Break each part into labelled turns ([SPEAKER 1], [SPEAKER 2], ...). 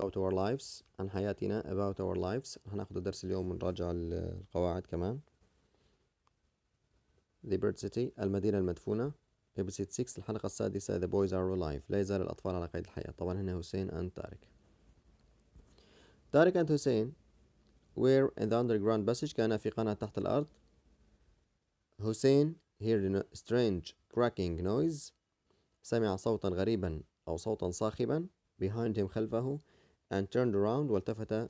[SPEAKER 1] about our lives، عن حياتنا، about our lives. رح ناخد الدرس اليوم ونراجع القواعد كمان. Liberty المدينة المدفونة. episode 6 الحلقة السادسة. The boys are alive. لا يزال الأطفال على قيد الحياة. طبعا هنا حسين and طارق. طارق and حسين were in the underground passage. كانا في قناة تحت الأرض. حسين heard a strange cracking noise. سمع صوتا غريبا أو صوتا صاخبا behind him خلفه and turned around والتفت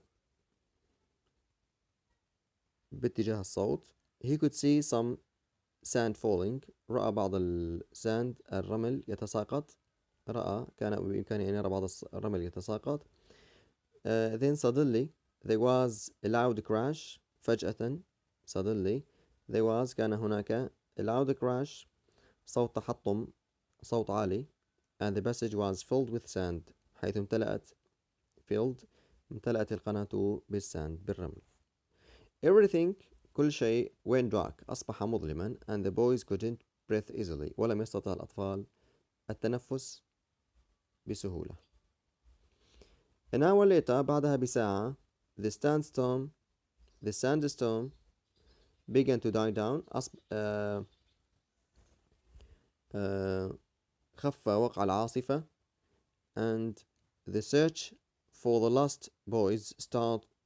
[SPEAKER 1] باتجاه الصوت. He could see some sand falling. رأى بعض الرمل يتساقط. كان بإمكانه أن يرى بعض الرمل يتساقط. Then suddenly there was a loud crash. فجأة suddenly there was كان هناك a loud crash صوت تحطم، صوت عالي. and the passage was filled with sand حيث امتلأت القناة بالساند بالرمل. Everything كل شيء went dark أصبح مظلما and the boys couldn't breathe easily ولم يستطع الأطفال التنفس بسهولة. An hour later بعدها بساعة the sandstorm began to die down. خف وقع العاصفة and the search for the lost boys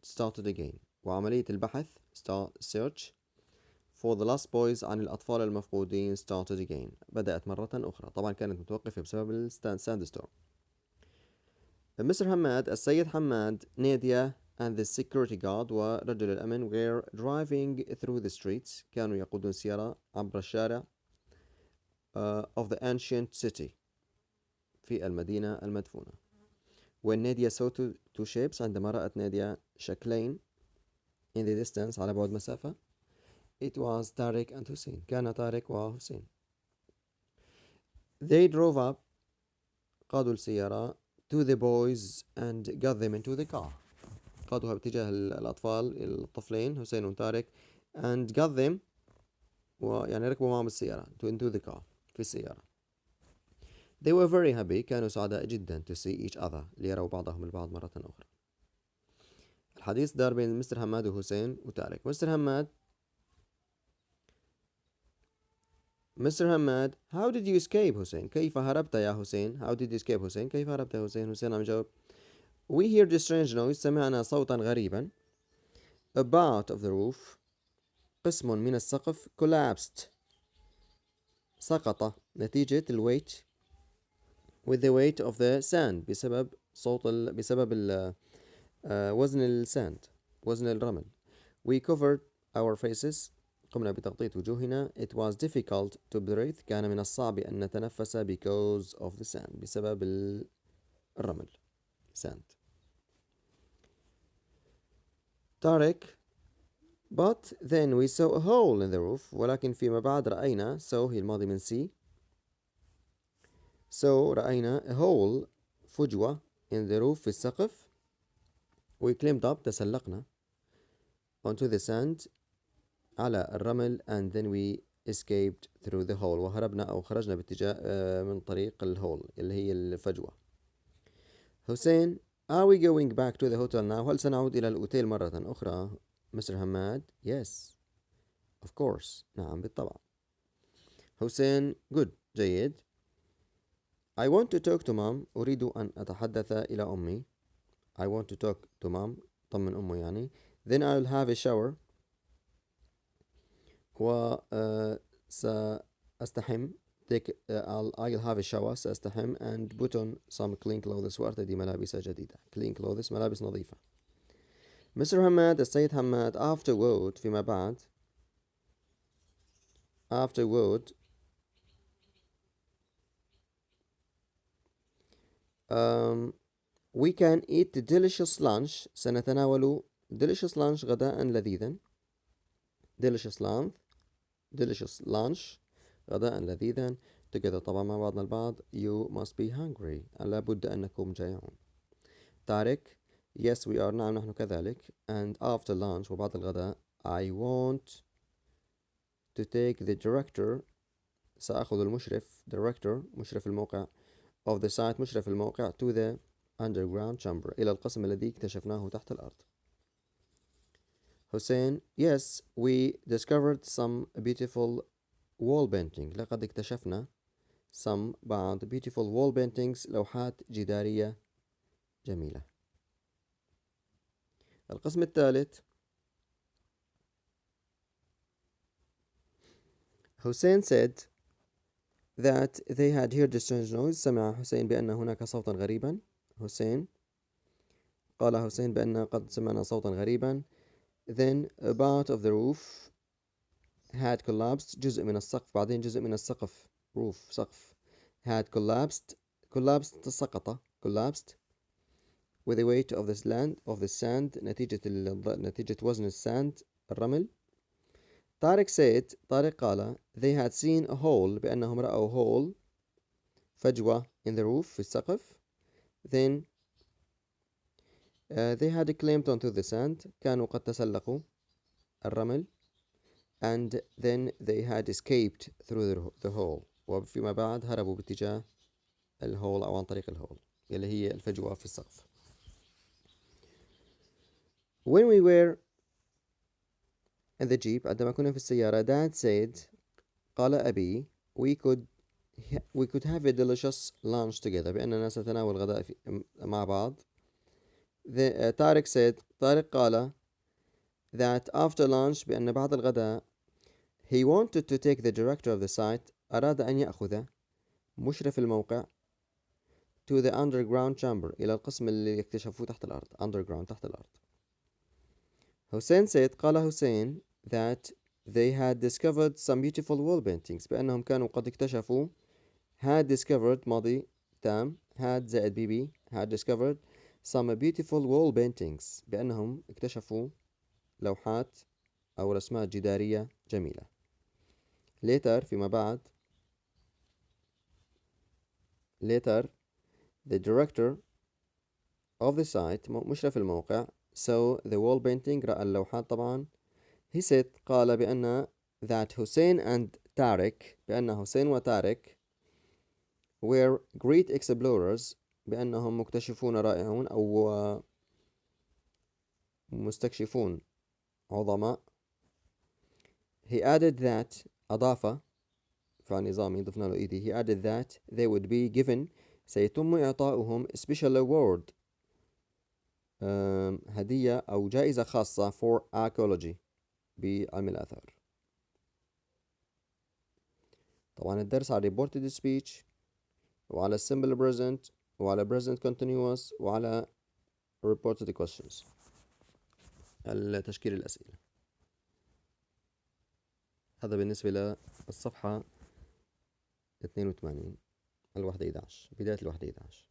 [SPEAKER 1] started again. وعملية البحث search for the lost boys عن الأطفال المفقودين started again. بدأت مرة أخرى. طبعا كانت متوقفة بسبب sandstorm. Mr. حماد السيد حماد نادية and the security guard ورجل الأمن were driving through the streets. كانوا يقودون سيارة عبر الشارع of the ancient city في المدينة المدفونة. when نادية saw two shapes عندما رأت نادية شكلين in the distance على بعد مسافة. it was طارق and حسين. كان طارق وحسين. they drove up قادوا السيارة to the boys and got them into the car. قادوها باتجاه الطفلين حسين وطارق and got them يعني ركبوا معهم السيارة into the car في السيارة. they were very happy كانوا سعداء جدا to see each other ليروا بعضهم البعض مرة أخرى. الحديث دار بين مستر حماد وحسين وطارق. مستر حماد how did you escape حسين؟ كيف هربت يا حسين؟ how did you escape حسين؟ كيف هربت يا حسين؟ حسين عم يجاوب we heard a strange noise. سمعنا صوتا غريبا. a part of the roof قسم من السقف collapsed سقط نتيجة الويت with the weight of the sand بسبب وزن الساند وزن الرمل. we covered our faces قمنا بتغطية وجوهنا. it was difficult to breathe كان من الصعب أن نتنفس because of the sand بسبب الرمل sand. طارق but then we saw a hole in the roof ولكن فيما بعد رأينا saw هي الماضي من see so رأينا a hole فجوة in the roof في السقف. we climbed up تسلقنا onto the sand على الرمل and then we escaped through the hole وهربنا أو خرجنا باتجاه من طريق الهول اللي هي الفجوة. حسين are we going back to the hotel now؟ هل سنعود إلى الأوتيل مرة أخرى؟ مستر حماد yes of course نعم بالطبع. حسين good جيد. I want to talk to mom أريد أن أتحدث إلى أمي. I want to talk to mom طمن أمي يعني. then I'll have a shower سأستحم I'll have a shower سأستحم and put on some clean clothes وأرتدي ملابس جديدة. clean clothes ملابس نظيفة. Mr. حماد السيد حماد afterward فيما بعد afterward we can eat delicious lunch سنتناول delicious lunch غداء لذيذا. delicious lunch غداء لذيذا together طبعا مع بعضنا البعض. you must be hungry لابد أنكم جائعون. طارق yes we are نعم نحن كذلك. and after lunch وبعد الغداء I want to take the director سأخذ المشرف director مشرف الموقع of the site مشرف الموقع to the underground chamber إلى القسم الذي اكتشفناه تحت الأرض. حسين: Yes, we discovered some beautiful wall painting. لقد اكتشفنا some بعض beautiful wall paintings لوحات جدارية جميلة. القسم الثالث. Hussein said that they had heard a strange noise. سمع حسين بأن هناك صوتا غريبا. قال حسين بأن قد سمعنا صوتا غريبا. Then a part of the roof had collapsed. جزء من السقف. بعدين جزء من السقف roof سقف had collapsed سقط collapsed with the weight of the sand نتيجة وزن الساند الرمل. طارق قال they had seen a hole بأنهم رأوا hole فجوة in the roof في السقف. Then they had climbed onto the sand كانوا قد تسلقوا الرمل. And then they had escaped through the hole وفيما بعد هربوا باتجاه الهول أو عن طريق الهول اللي هي الفجوة في السقف. When we were in the jeep عندما كنا في السيارة Dad said قال أبي we could have a delicious lunch together بأننا سنتناول غداء مع بعض. طارق قال that after lunch بأن بعد الغداء he wanted to take the director of the site أراد أن يأخذ مشرف الموقع to the underground chamber إلى القسم اللي اكتشفوه تحت الأرض underground تحت الأرض. قال حسين that they had discovered some beautiful wall paintings بأنهم كانوا قد اكتشفوا had discovered ماضي تام had زائد بي had discovered some beautiful wall paintings بأنهم اكتشفوا لوحات أو رسمات جدارية جميلة. later فيما بعد the director of the site مشرف الموقع saw the wall painting رأى اللوحات طبعا. he said قال بأن that Hussein and Tariq بأن حسين وتارك were great explorers بأنهم مكتشفون رائعون أو مستكشفون عظماء. he added that أضاف فنظامي ضفنا له إيدي he added that they would be given سيتم إعطاؤهم special award هدية أو جائزة خاصة for archaeology بعلم الآثار. طبعا الدرس على reported speech وعلى simple present وعلى present continuous وعلى reported questions التشكيل الأسئلة. هذا بالنسبة للصفحة 82 الوحدة 11 بداية الوحدة 11.